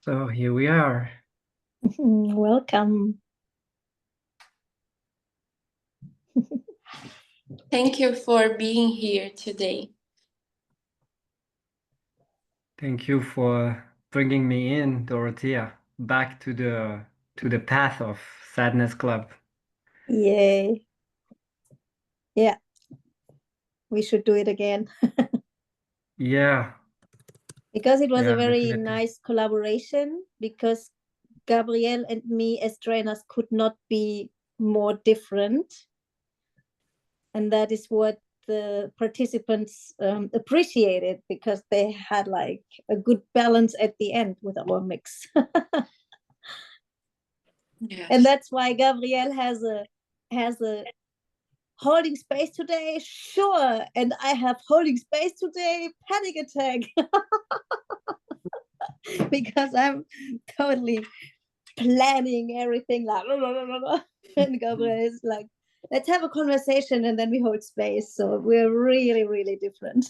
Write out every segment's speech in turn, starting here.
So here we are. Welcome. Thank you for being here today. Thank you for bringing me in, Dorothea, back to the path of Sadness Club. Yay. Yeah. We should do it again. Yeah. Because it was Yeah, a very definitely. nice collaboration, because Gabriel and me as trainers could not be more different. And that is what the participants appreciated, because they had like a good balance at the end with our mix. Yes. And that's why Gabriel has a holding space today, sure, and I have holding space today, panic attack. Because I'm totally planning everything like and Gabriel is like, let's have a conversation and then we hold space. So we're really, really different.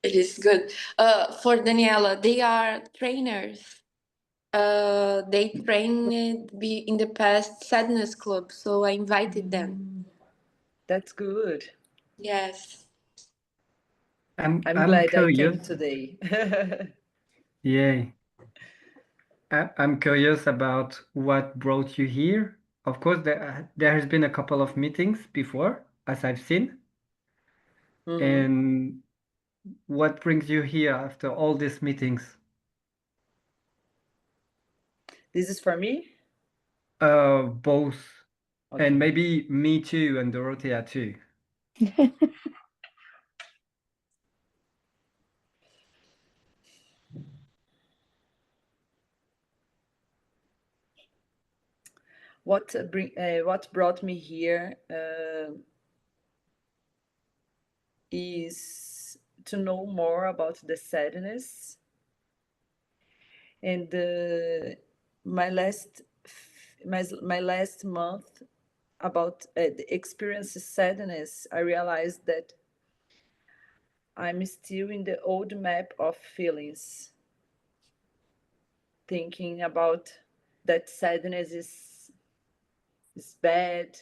It is good. For Daniela, they are trainers. They trained in the past Sadness Club, so I invited them. That's good. Yes. I'm I'm glad I came curious. today. Yay. I'm curious about what brought you here. Of course, there has been a couple of meetings before, as I've seen. Mhm. And what brings you here after all these meetings? This is for me? Both. Okay. And maybe me too, and Dorothea too. What brought me here is to know more about the sadness. And my last month about the experience sadness, I realized that I'm still in the old map of feelings, thinking about that sadness is bad,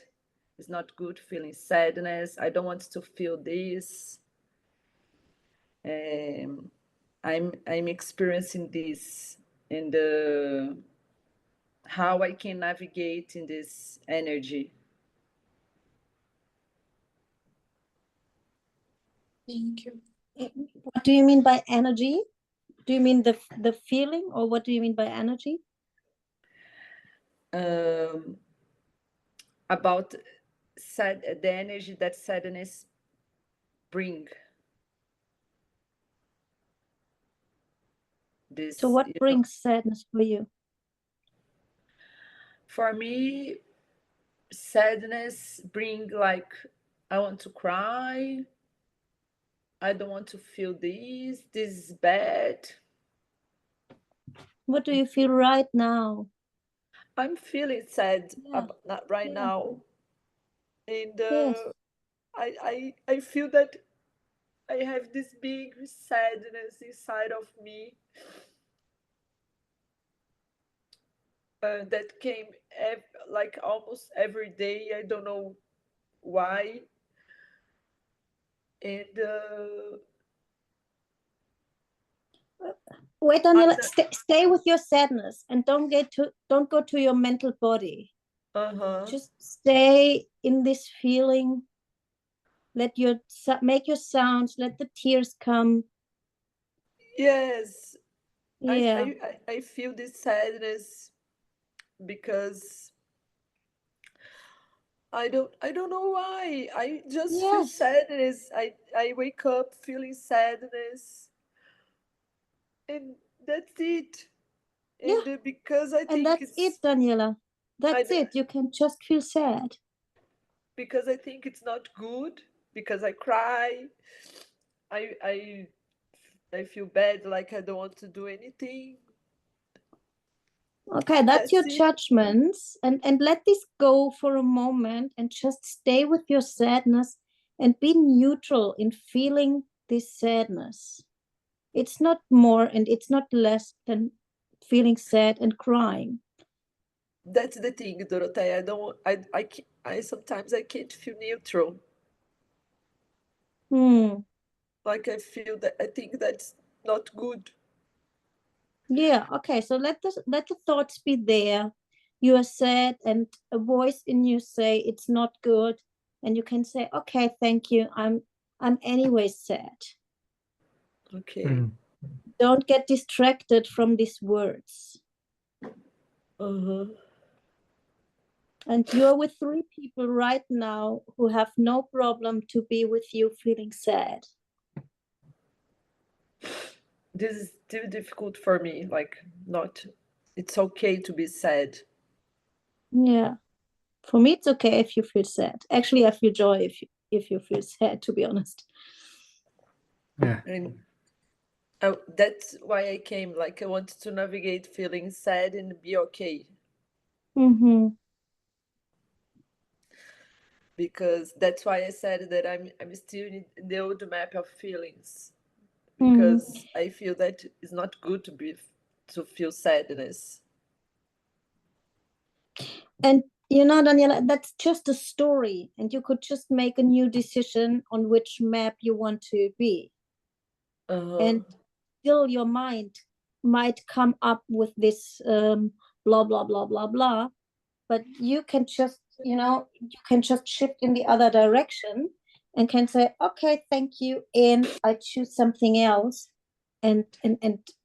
it's not good, feeling sadness, I don't want to feel this. I'm experiencing this in the how I can navigate in this energy. Thank you. What do you mean by energy? Do you mean the feeling, or what do you mean by energy? About the energy that sadness bring. This, so what brings sadness for you? For me, sadness bring like, I want to cry, I don't want to feel this is bad. What do you feel right now? I'm feeling sad right now. And I feel that I have this big sadness inside of me that came like almost every day. I don't know why. And wait, Daniela, stay with your sadness and don't go to your mental body. Just stay in this feeling. Make your sounds, let the tears come. Yes. Yeah. I feel this sadness because I don't know why. I just feel sadness. I wake up feeling sadness. And that's it. And because I think that's it, Daniela. That's it. You can just feel sad. Because I think it's not good, because I cry. I feel bad, like I don't want to do anything. Okay, that's your judgments, and let this go for a moment and just stay with your sadness and be neutral in feeling this sadness. It's not more and it's not less than feeling sad and crying. That's the thing, Dorothea. I sometimes I can't feel neutral. Like I feel that I think that's not good. Yeah, okay. So let the thoughts be there. You are sad, and a voice in you say it's not good, and you can say, okay, thank you. I'm anyway sad. Okay. Don't get distracted from these words. And you're with 3 people right now who have no problem to be with you feeling sad. This is still difficult for me. Like, not, it's okay to be sad. Yeah. For me, it's okay if you feel sad. Actually, I feel joy if you feel sad, to be honest. Yeah. And that's why I came. Like, I wanted to navigate feeling sad and be okay. Because that's why I said that I'm still in the old map of feelings. Because I feel that it's not good to feel sadness. And you know, Daniela, that's just a story, and you could just make a new decision on which map you want to be. And still your mind might come up with this blah, blah, blah, blah, blah. But you can just, you know, you can just shift in the other direction and can say, okay, thank you. And I choose something else. And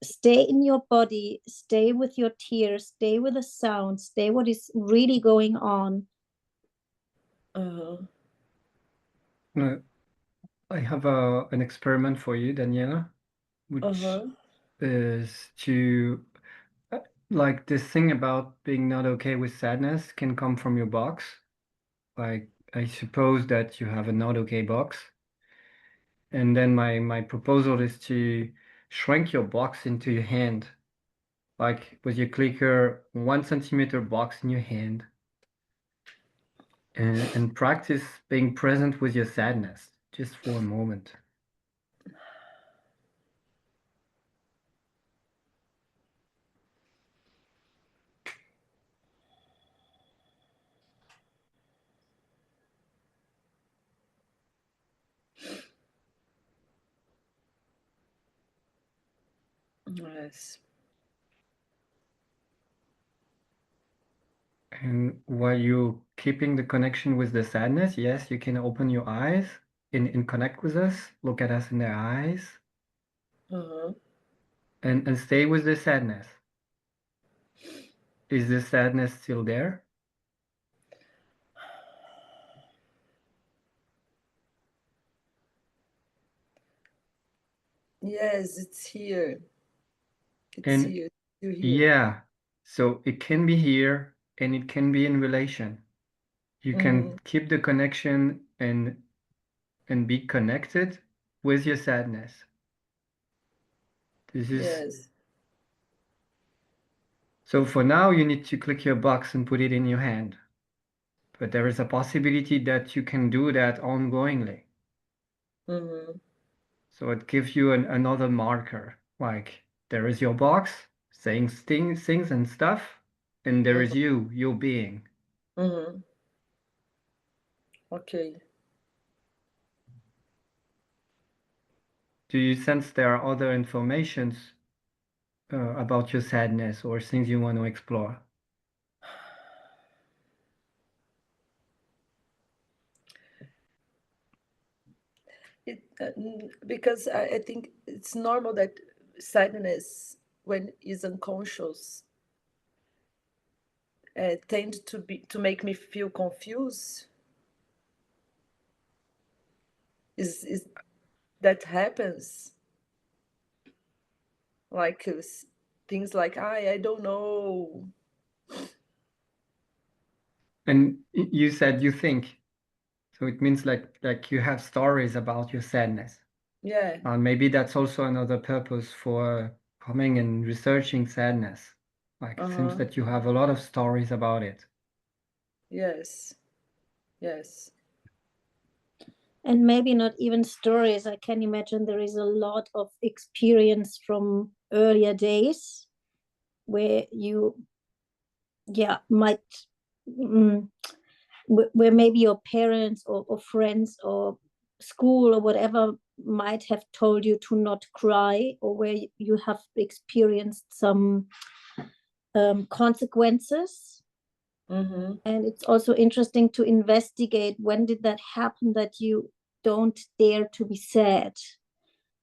stay in your body, stay with your tears, stay with the sound, stay what is really going on. I have an experiment for you, Daniela, which is to like this thing about being not okay with sadness can come from your box. Like I suppose that you have a not okay box. And then my proposal is to shrink your box into your hand, like with your clicker, 1 centimeter box in your hand, and practice being present with your sadness just for a moment. Yes. And while you're keeping the connection with the sadness, yes, you can open your eyes and connect with us, look at us in the eyes, and stay with the sadness. Is the sadness still there? Yes, it's here. It's And here. It's still here. yeah, so it can be here and it can be in relation. You can keep the connection and be connected with your sadness. This is Yes. so for now you need to click your box and put it in your hand. But there is a possibility that you can do that ongoingly. So it gives you another marker, like there is your box saying things and stuff, and there is you, your being. Okay. Do you sense there are other informations about your sadness or things you want to explore? Because I think it's normal that sadness, when is unconscious, tend to make me feel confused. Is that happens? Like things like I don't know. And you said you think, so it means like you have stories about your sadness. Yeah. Maybe that's also another purpose for coming and researching sadness. Like it seems that you have a lot of stories about it. Yes. Yes. And maybe not even stories. I can imagine there is a lot of experience from earlier days where you, might, where maybe your parents or friends or school or whatever might have told you to not cry, or where you have experienced some consequences. And it's also interesting to investigate, when did that happen, that you don't dare to be sad,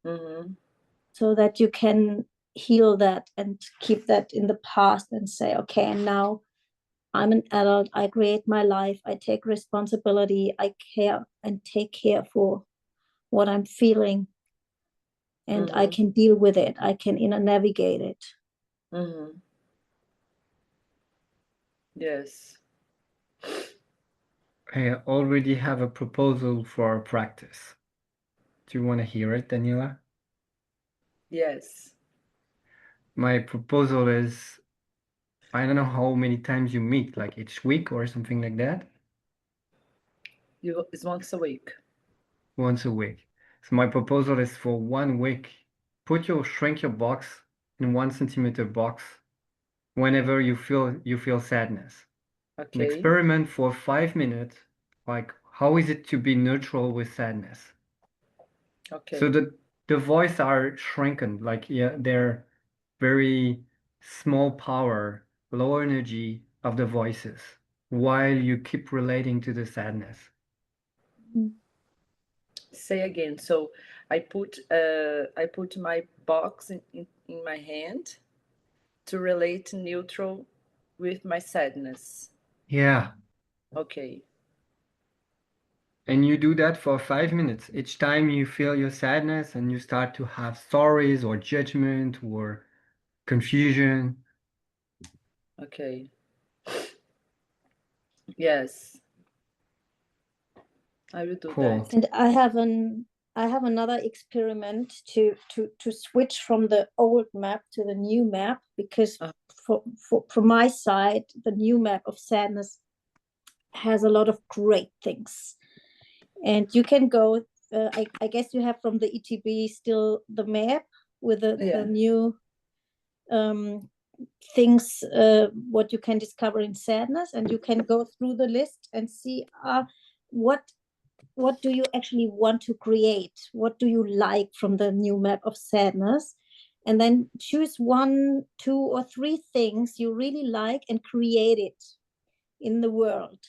so that you can heal that and keep that in the past and say, okay, and now I'm an adult, I create my life, I take responsibility, I care and take care for what I'm feeling, and I can deal with it, I can navigate it. Yes. I already have a proposal for our practice. Do you want to hear it, Daniela? Yes. My proposal is, I don't know how many times you meet, like each week or something like that. It's once a week. Once a week. So my proposal is for 1 week, shrink your box in 1 centimeter box whenever you feel sadness. And Okay. experiment for 5 minutes, like how is it to be neutral with sadness? Okay. So the voice are shrunken, like they're very small power, low energy of the voices, while you keep relating to the sadness. Say again. So I put my box in my hand to relate neutral with my sadness. Yeah. Okay. And you do that for 5 minutes. Each time you feel your sadness and you start to have stories or judgment or confusion. Okay. Yes. I will do Cool. that. And I have another experiment to switch from the old map to the new map, because from my side, the new map of sadness has a lot of great things. And you can go, I guess you have from the ETB still the map with the new things, what you can discover in sadness, and you can go through the list and see what do you actually want to create, what do you like from the new map of sadness, and then choose 1, 2, or 3 things you really like and create it in the world.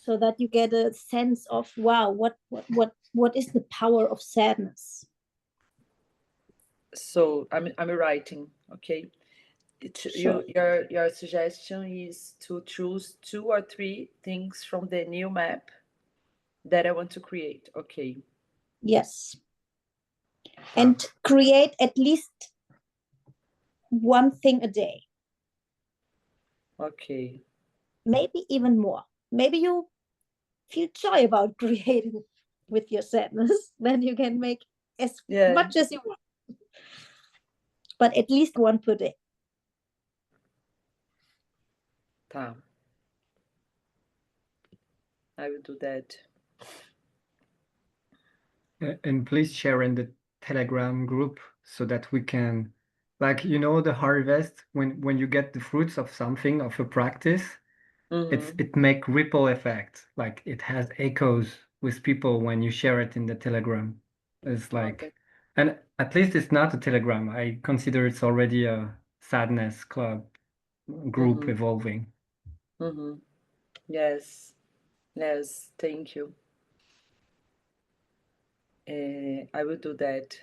So that you get a sense of, wow, what is the power of sadness. So I'm writing. Okay. Sure. Your suggestion is to choose 2 or 3 things from the new map that I want to create. Okay. Yes. And create at least 1 thing a day. Okay. Maybe even more. Maybe you feel joy about creating with your sadness, then you can make as much as you want. But at least 1 per day. Tá. I will do that. And please share in the Telegram group so that we can, like, the harvest, when you get the fruits of something, of a practice, it make ripple effect. Like it has echoes with people when you share it in the Telegram. It's like, and at least it's not a Telegram. I consider it's already a sadness club group evolving. Yes. Yes. Thank you. I will do that.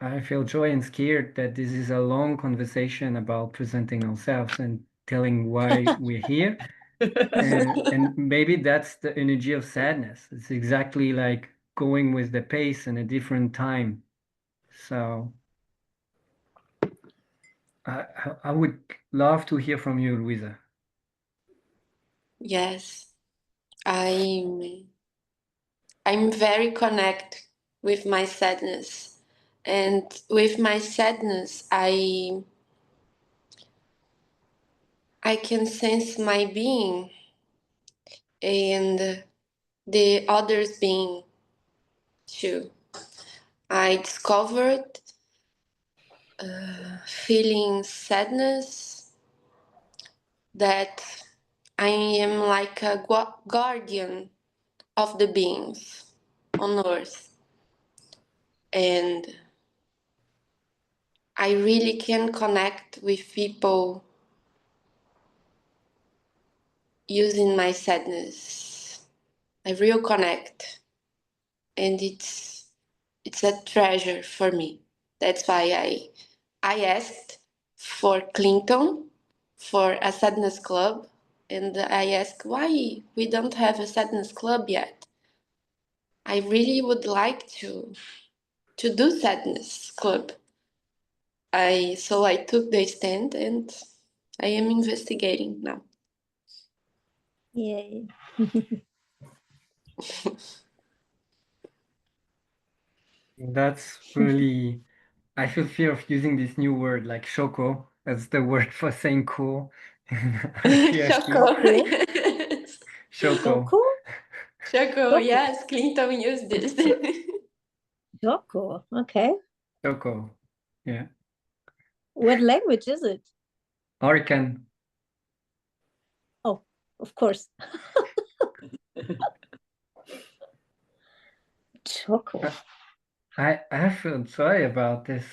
I feel joy and scared that this is a long conversation about presenting ourselves and telling why we're here. And maybe that's the energy of sadness. It's exactly like going with the pace in a different time. So I would love to hear from you, Luisa. Yes, I'm very connected with my sadness. And with my sadness, I can sense my being and the others being too. I discovered feeling sadness that I am like a guardian of the beings on earth. And I really can connect with people using my sadness. I real connect. And it's a treasure for me. That's why I asked for Clinton for a sadness club, and I asked why we don't have a sadness club yet. I really would like to do sadness club. So I took the stand and I am investigating now. Yay. That's really, I feel fear of using this new word like choco as the word for saying cool in Choco. Choco. Choco, yes, Clinton used this. Choco, okay. Choco, yeah. What language is it? American. Oh, of course. Choco. I feel sorry about this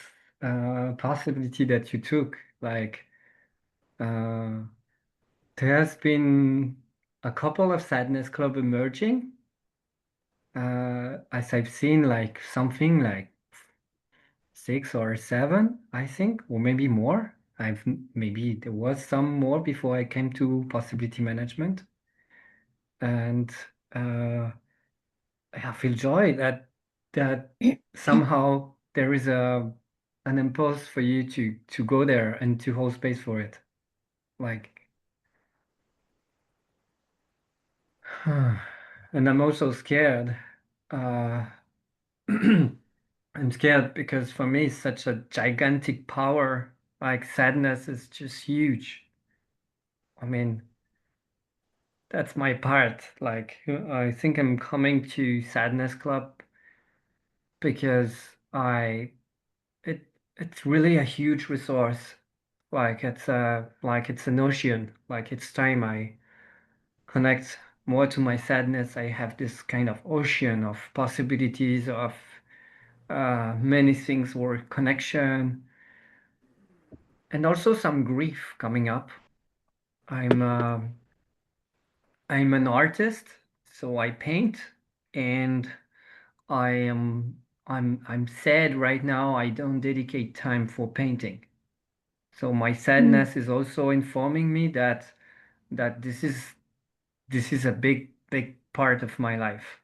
possibility that you took. Like, there has been a couple of sadness club emerging. As I've seen, like something like 6 or 7, I think, or maybe more. Maybe there was some more before I came to possibility management, and I feel joy that somehow there is an impulse for you to go there and to hold space for it. Like, and I'm also scared. Uh, I'm scared because for me it's such a gigantic power. Like sadness is just huge. I mean, that's my part. Like, I think I'm coming to Sadness Club because it it's really a huge resource. Like it's an ocean. Like it's time I connect more to my sadness. I have this kind of ocean of possibilities of many things or connection and also some grief coming up. I'm uh, I'm an artist, so I paint, and I am I'm sad right now. I don't dedicate time for painting. So my sadness is also informing me that this is a big part of my life.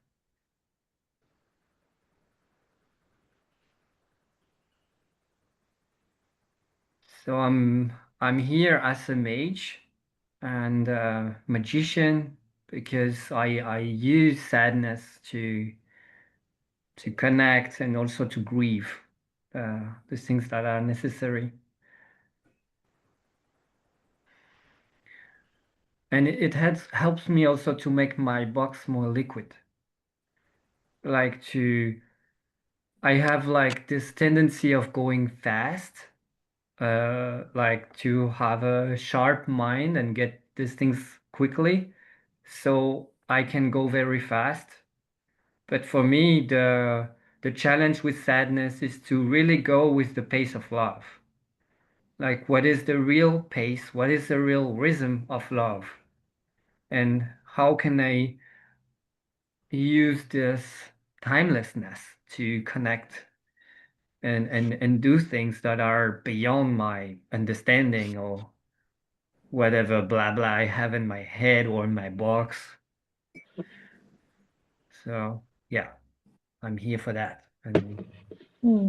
So I'm here as a mage and a magician because I use sadness to connect and also to grieve the things that are necessary. And it helps me also to make my box more liquid. Like I have like this tendency of going fast, like to have a sharp mind and get these things quickly, so I can go very fast. But for me, the challenge with sadness is to really go with the pace of love. Like, what is the real pace? What is the real rhythm of love? And how can I use this timelessness to connect and do things that are beyond my understanding or whatever blah blah I have in my head or in my box. So yeah, I'm here for that, and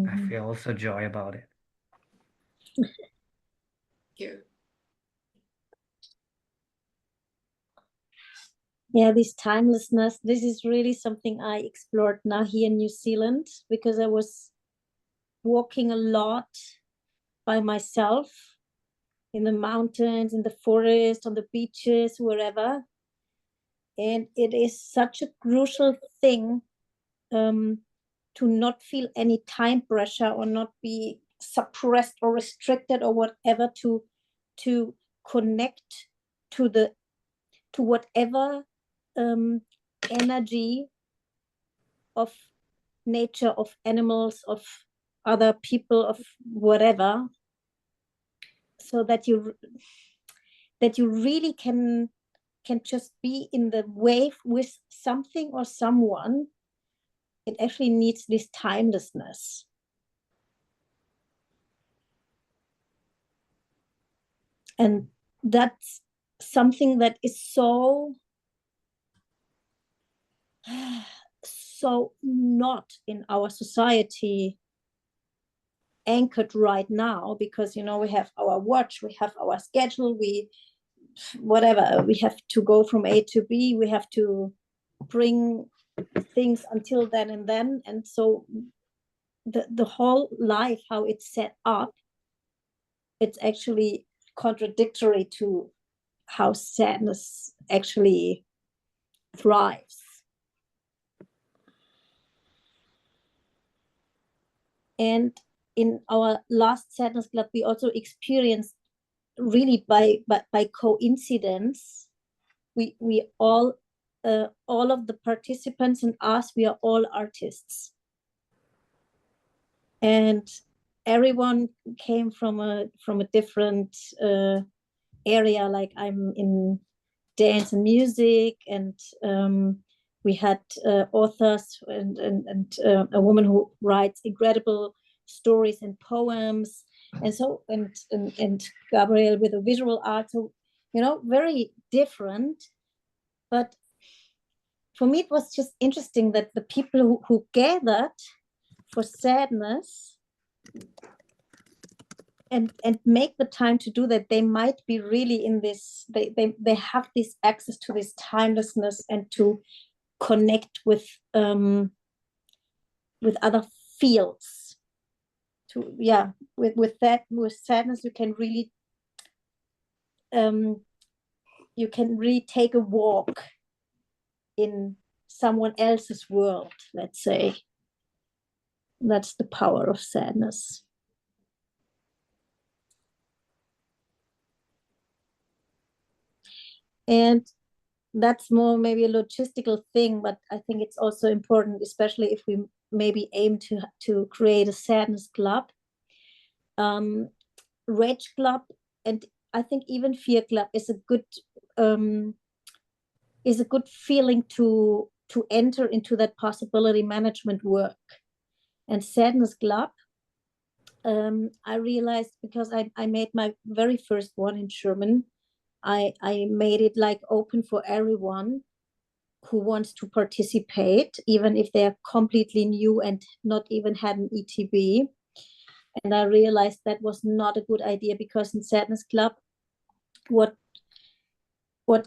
I feel also joy about it. Yeah. Yeah, this timelessness, this is really something I explored now here in New Zealand, because I was walking a lot by myself in the mountains, in the forest, on the beaches, wherever. And it is such a crucial thing to not feel any time pressure or not be suppressed or restricted or whatever, to connect to whatever energy of nature, of animals, of other people, of whatever, so that you really can just be in the wave with something or someone. It actually needs this timelessness. And that's something that is so not in our society anchored right now, because we have our watch, we have our schedule, we have to go from A to B, we have to bring things until then and then, and so the whole life, how it's set up, it's actually contradictory to how sadness actually thrives. And in our last sadness club, we also experienced, really by coincidence, we all of the participants and us, we are all artists, and everyone came from a different area. Like, I'm in dance and music, and we had authors and a woman who writes incredible stories and poems, and so and Gabriel with a visual art. So very different. But for me, it was just interesting that the people who gathered for sadness and make the time to do that, they might be really in this, they have this access to this timelessness and to connect with other fields. With sadness, you can really take a walk in someone else's world, let's say. That's the power of sadness. And that's more maybe a logistical thing, but I think it's also important, especially if we maybe aim to create a sadness club, rage club, and I think even fear club is a good feeling to enter into that possibility management work. And sadness club, I realized, because I made my very first one in German, I made it like open for everyone who wants to participate, even if they're completely new and not even had an ETB. And I realized that was not a good idea, because in Sadness Club, what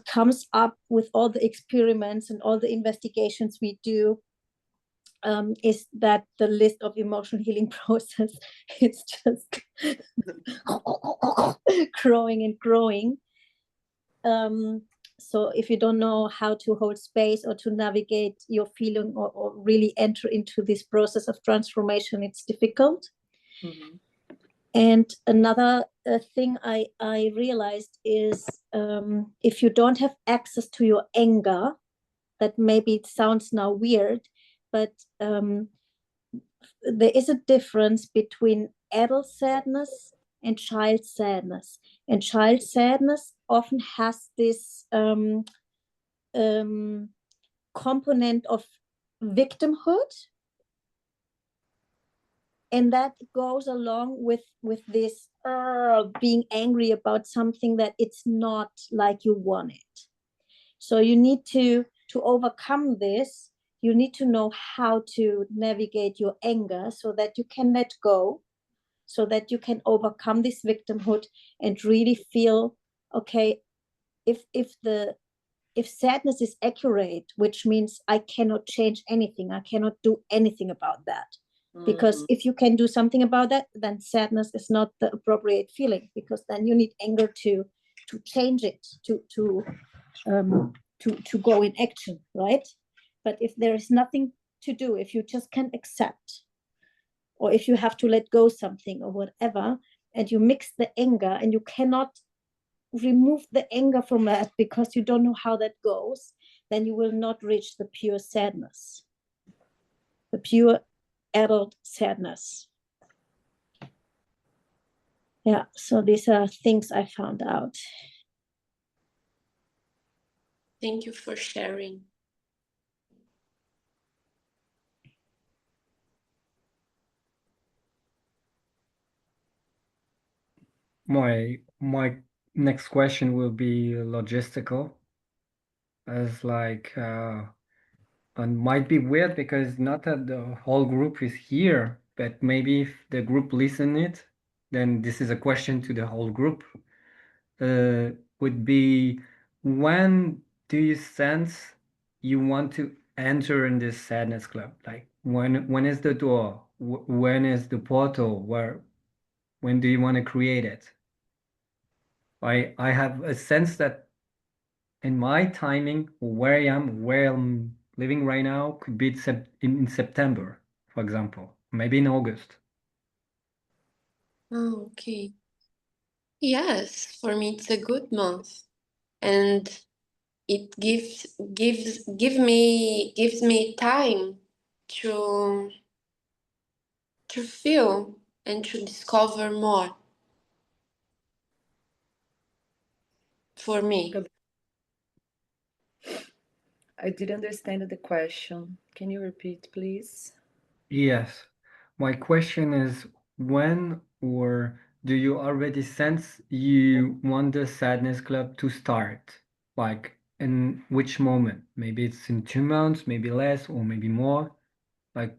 comes up with all the experiments and all the investigations we do is that the list of emotional healing process is just growing and growing. So if you don't know how to hold space or to navigate your feeling, or really enter into this process of transformation, it's difficult. Mm-hmm. And another thing I realized is, if you don't have access to your anger, that maybe it sounds now weird, but there is a difference between adult sadness and child sadness. And child sadness often has this component of victimhood, and that goes along with this being angry about something that it's not like you want it. So you need to overcome this. You need to know how to navigate your anger so that you can let go, so that you can overcome this victimhood and really feel, okay, if sadness is accurate, which means I cannot change anything, I cannot do anything about that. Because if you can do something about that, then sadness is not the appropriate feeling, because then you need anger to change it, to go in action, right? But if there is nothing to do, if you just can accept, or if you have to let go something or whatever, and you mix the anger and you cannot remove the anger from that because you don't know how that goes, then you will not reach the pure sadness, the pure adult sadness. Yeah, so these are things I found out. Thank you for sharing. My next question will be logistical, as like and might be weird because not that the whole group is here, but maybe if the group listen it, then this is a question to the whole group. Would be, when do you sense you want to enter in this sadness club? Like when is the door? When is the portal? When do you want to create it? I have a sense that in my timing, where I'm living right now, could be in September, for example, maybe in August. Oh, okay. Yes, for me it's a good month, and it gives me time to feel and to discover more for me. I didn't understand the question. Can you repeat, please? Yes. My question is, when or do you already sense you want the sadness club to start? Like in which moment? Maybe it's in 2 months, maybe less, or maybe more. Like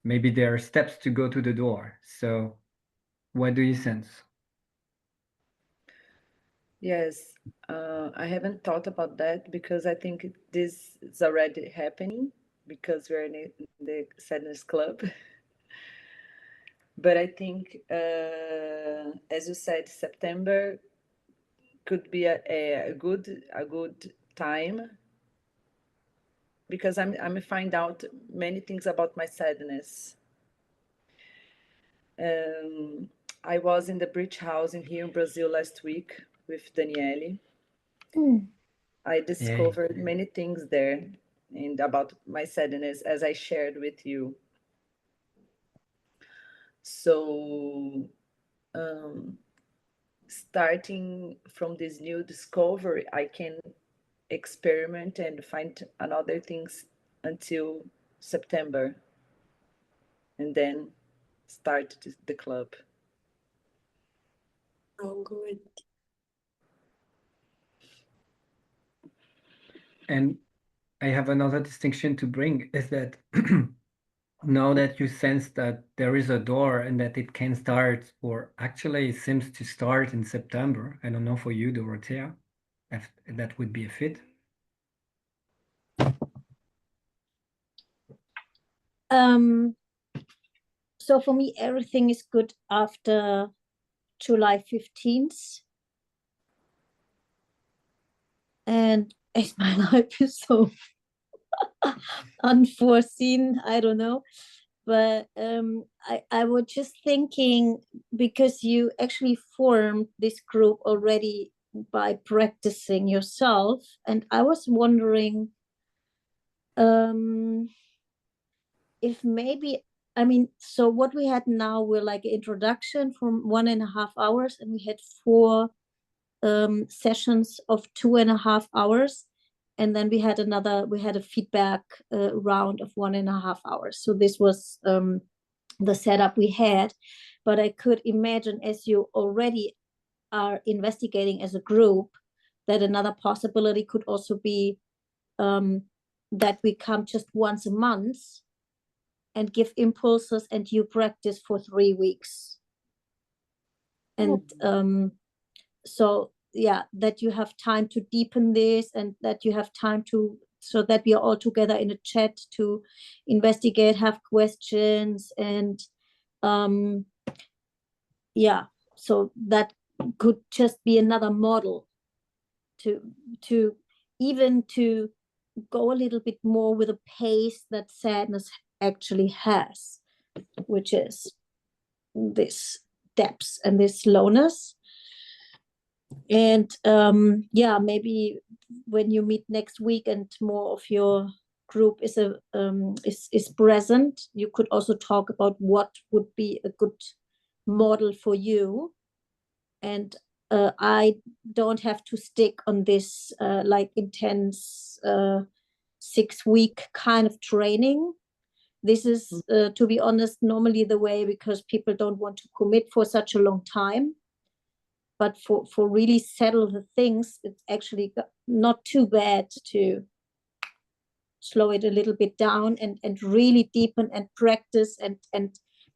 maybe there are steps to go to the door. So what do you sense? Yes, I haven't thought about that because I think this is already happening because we're in the sadness club. But I think, as you said, September could be a good time because I'm find out many things about my sadness. I was in the Bridge House here in Brazil last week with Daniela. I discovered many things there and about my sadness, as I shared with you. So, starting from this new discovery, I can experiment and find another things until September, and then start the club. Oh, good. And I have another distinction to bring, is that now that you sense that there is a door and that it can start, or actually it seems to start in September. I don't know for you, Dorothea, if that would be a fit. So for me, everything is good after July 15th. And as my life is so unforeseen, I don't know. But I was just thinking, because you actually formed this group already by practicing yourself, and I was wondering if maybe, I mean, so what we had now, we're like introduction from 1.5 hours, and we had 4 sessions of 2.5 hours, and then we had a feedback round of 1.5 hours. So this was the setup we had. But I could imagine, as you already are investigating as a group, that another possibility could also be that we come just once a month and give impulses, and you practice for 3 weeks. And so yeah, that you have time to deepen this, and that you have time to so that we are all together in a chat to investigate, have questions, and yeah, so that could just be another model to even to go a little bit more with a pace that sadness actually has, which is this depth and this slowness. And yeah, maybe when you meet next week and more of your group is present, you could also talk about what would be a good model for you. And I don't have to stick on this like intense 6-week kind of training. This is, to be honest, normally the way, because people don't want to commit for such a long time. But for really settle the things, it's actually not too bad to slow it a little bit down and really deepen and practice and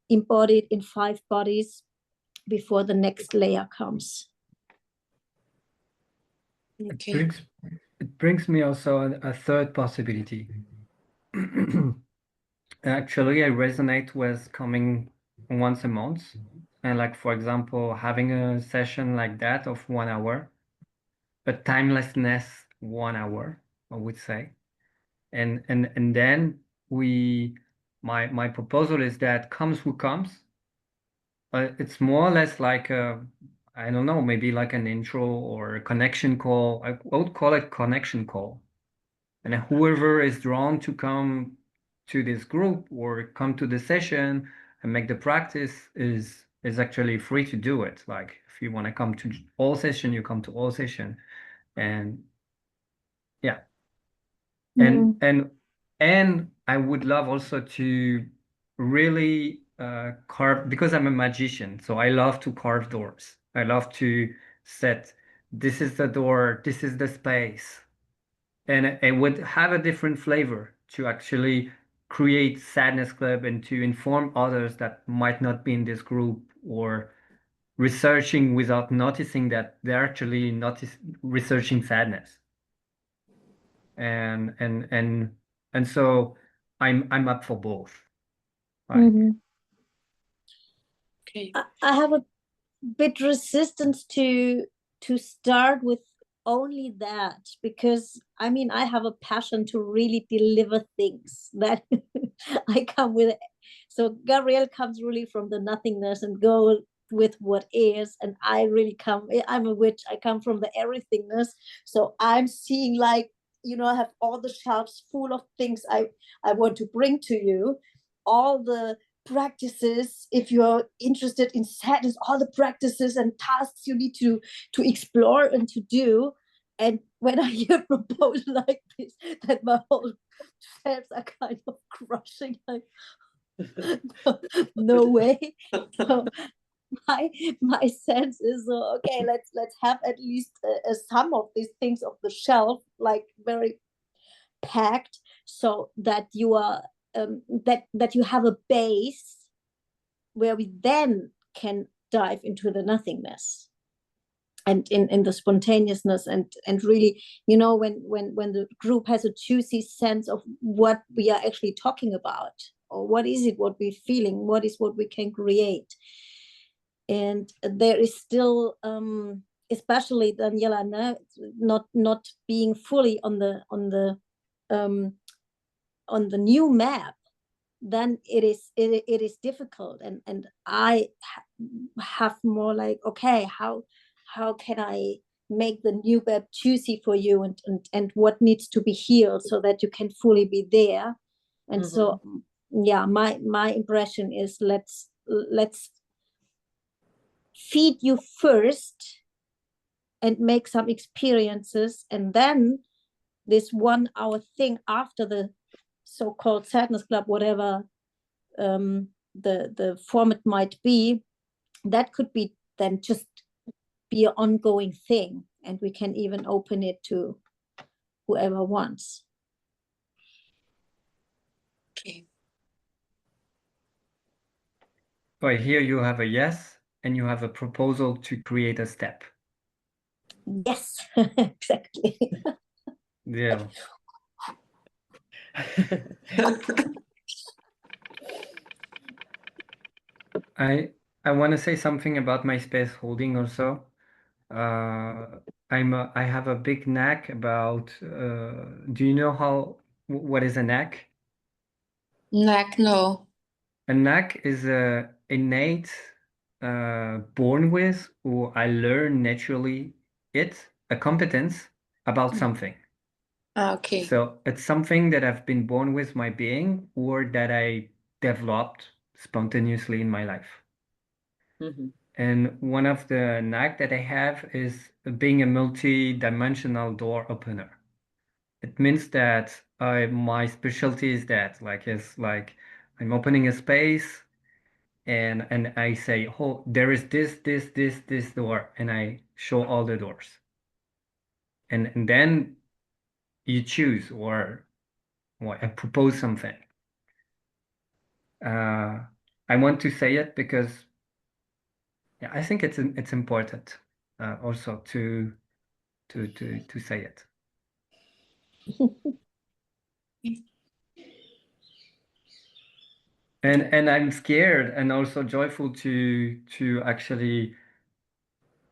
embody it in 5 bodies before the next layer comes. Okay. It brings me also a third possibility. Actually, I resonate with coming once a month. And like, for example, having a session like that of 1 hour, but timelessness 1 hour, I would say. And then my proposal is that comes who comes. It's more or less like I don't know, maybe like an intro or a connection call. I would call it connection call. And whoever is drawn to come to this group or come to the session and make the practice is actually free to do it. Like if you want to come to all session, you come to all session. And yeah. And I would love also to really carve, because I'm a magician, so I love to carve doors. I love to set, this is the door, this is the space. And it would have a different flavor to actually create Sadness Club and to inform others that might not be in this group or researching without noticing that they're actually researching sadness. And so I'm up for both. Like, Okay. I have a bit resistance to start with only that, because I mean, I have a passion to really deliver things that I come with. So Gabriel comes really from the nothingness and go with what is, and I really I'm a witch, I come from the everythingness. So I'm seeing, like, you know, I have all the shelves full of things I want to bring to you, all the practices, if you're interested in sadness, all the practices and tasks you need to explore and to do. And when I hear a proposal like this, that my whole shelves are kind of crushing, like, no way. So my sense is, okay, let's have at least some of these things off the shelf, like very packed, so that you are that you have a base where we then can dive into the nothingness and in the spontaneousness and really, you know, when the group has a juicy sense of what we are actually talking about, or what is it, what we're feeling, what is what we can create. And there is still especially Daniela, not being fully on the new map, then it is difficult. And I have more like, okay, how can I make the new map juicy for you, and what needs to be healed so that you can fully be there. And so yeah, my impression is, let's feed you first and make some experiences, and then this 1 hour thing after the so-called Sadness Club, whatever the format might be, that could be then just be an ongoing thing, and we can even open it to whoever wants. Okay. so I hear you have a yes, and you have a proposal to create a step. Yes, exactly. Yeah. I want to say something about my space holding also. I have a big knack about. Do you know what is a knack? Knack, no. A knack is a innate, born with, or I learn naturally. A competence about something. Okay. So it's something that I've been born with my being, or that I developed spontaneously in my life. And one of the knack that I have is being a multi-dimensional door opener. It means that my specialty is that, it's like I'm opening a space and I say, oh, there is this door, and I show all the doors. And then you choose, or I propose something. I want to say it because, yeah, I think it's important also to say it. And I'm scared and also joyful to actually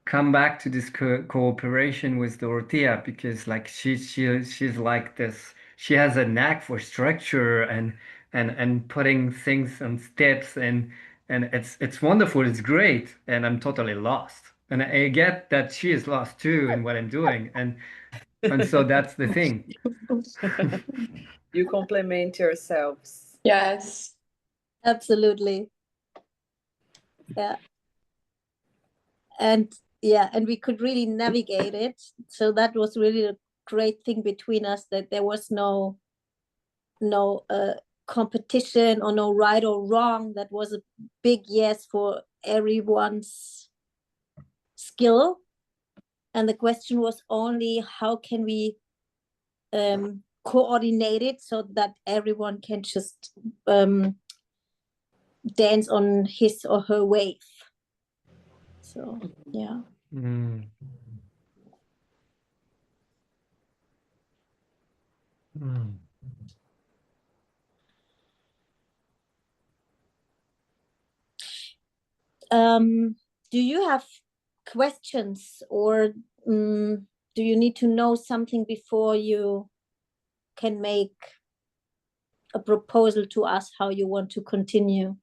come back to this cooperation with Dorothea, because like she's like this. She has a knack for structure and putting things on steps, and it's wonderful. It's great, and I'm totally lost. And I get that she is lost too in what I'm doing, and so that's the thing. You complement yourselves. Yes. Absolutely. Yeah. And we could really navigate it. So that was really a great thing between us, that there was no competition or no right or wrong. That was a big yes for everyone's skill. And the question was only, how can we coordinate it so that everyone can just dance on his or her wave. So yeah. Do you have questions, or do you need to know something before you can make a proposal to us how you want to continue?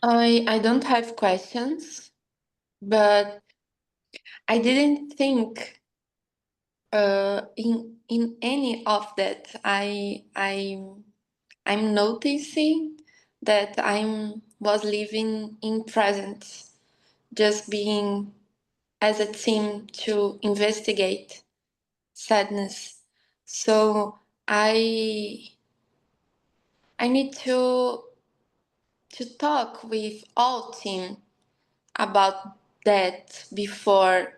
I don't have questions, but I didn't think in any of that. I'm noticing that was living in present, just being as a team to investigate sadness. So I need to talk with all team about that before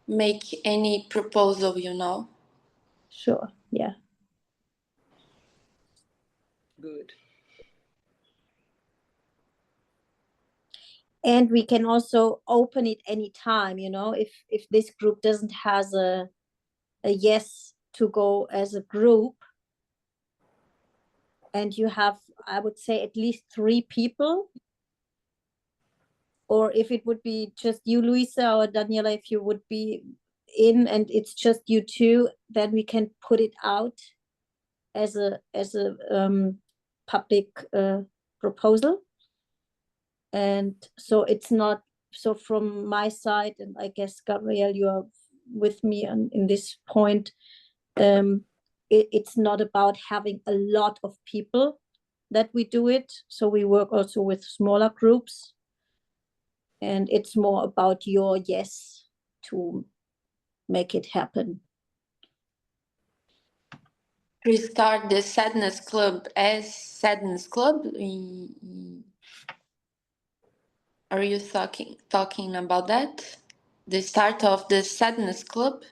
make any proposal, you know. Sure. Yeah. Good. And we can also open it anytime, you know, if this group doesn't has a yes to go as a group, and you have, I would say, at least 3 people, or if it would be just you, Luisa, or Daniela, if you would be in and it's just you two, then we can put it out as a public proposal. And so it's not, so from my side, and I guess Gabriel, you are with me in this point, it's not about having a lot of people that we do it. So we work also with smaller groups, and it's more about your yes to make it happen. Restart the sadness club as sadness club. Are you talking about that? The start of the sadness club?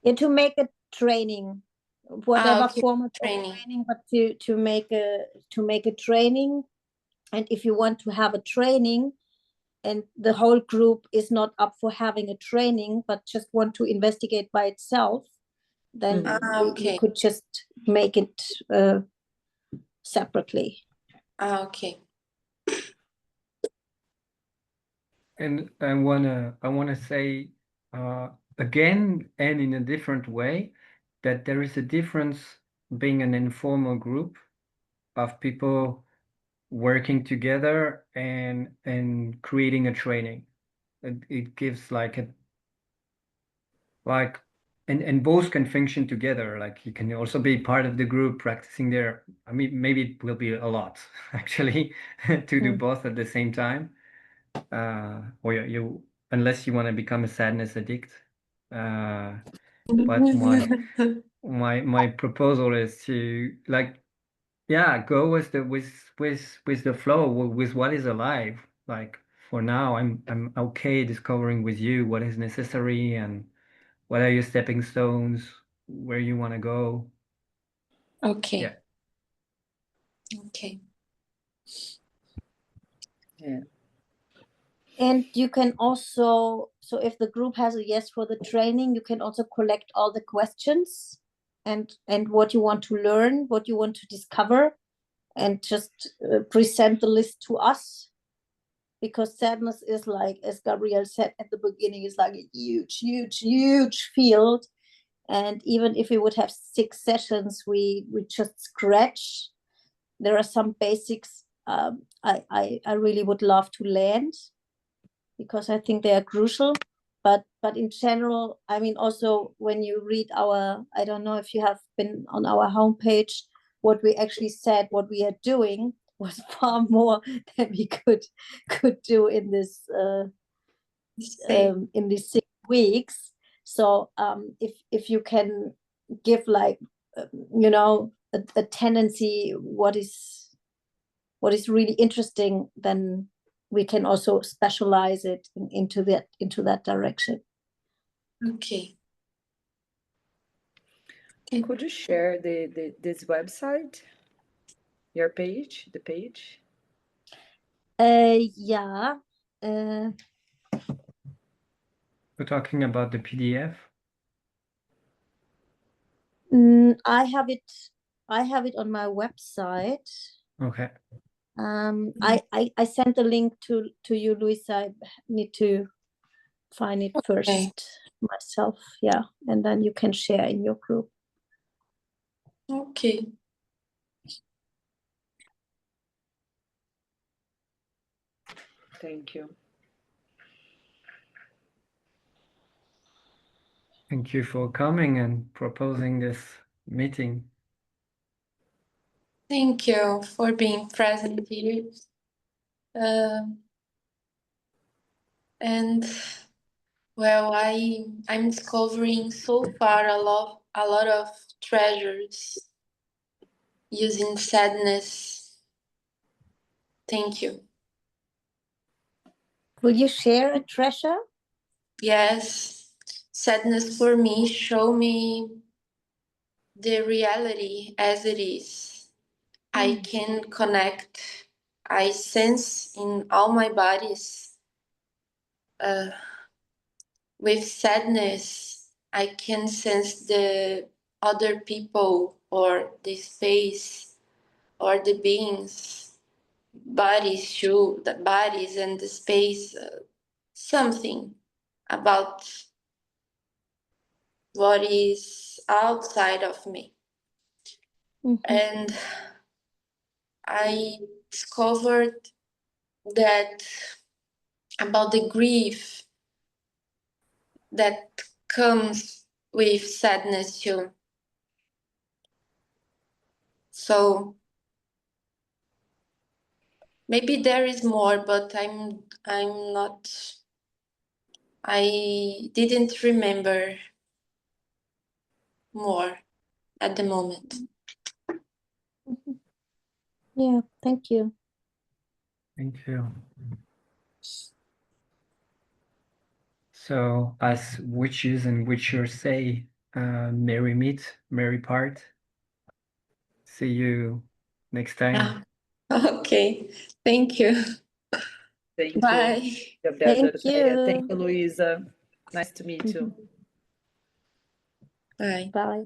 Yeah, to make a training, whatever okay. form of training, but to make a training. And if you want to have a training the whole group is not up for having a training, but just want to investigate by itself, then we could just make it separately. Okay. And I wanna say again, and in a different way, that there is a difference being an informal group of people working together and creating a training. It gives like and both can function together. Like you can also be part of the group practicing there. I mean, maybe it will be a lot actually to do both at the same time. Or you unless you want to become a sadness addict. But my proposal is to like, yeah, go with the flow, with what is alive. Like for now, I'm okay discovering with you what is necessary and what are your stepping stones, where you want to go. Okay. Yeah. Okay. Yeah. And you can also, so if the group has a yes for the training, you can also collect all the questions and what you want to learn, what you want to discover, and just present the list to us. Because sadness is like, as Gabriel said at the beginning, is like a huge, huge, huge field. And even if we would have 6 sessions, we just scratch. There are some basics I really would love to land, because I think they are crucial. But in general, I mean, also when you read our, I don't know if you have been on our homepage, what we actually said, what we are doing was far more than we could do in this in these 6 weeks. So if you can give like you know, a tendency, what is really interesting, then we can also specialize it into that direction. Okay. Could you share this website, your page, the page? Yeah. We're talking about the PDF. I have it on my website. Okay. I sent the link to you, Luisa. I need to find it first myself. Yeah, and then you can share in your group. Okay. Thank you. Thank you for coming and proposing this meeting. Thank you for being present here. And well, I'm discovering so far a lot of treasures using sadness. Thank you. Will you share a treasure? Yes, sadness for me show me the reality as it is. I can connect. I sense in all my bodies with sadness. I can sense the other people or the space or the beings, bodies too, the bodies and the space, something about what is outside of me. And I discovered that about the grief that comes with sadness too. So maybe there is more, but I'm not. I didn't remember more at the moment. Yeah, thank you. Thank you. So, as witches and witchers say, merry meet, merry part. See you next time. Okay, thank you. Thank Bye. you, Gabriel and Thank Dorothea. you. Thank you, Luisa. Nice to meet you. Bye. Bye.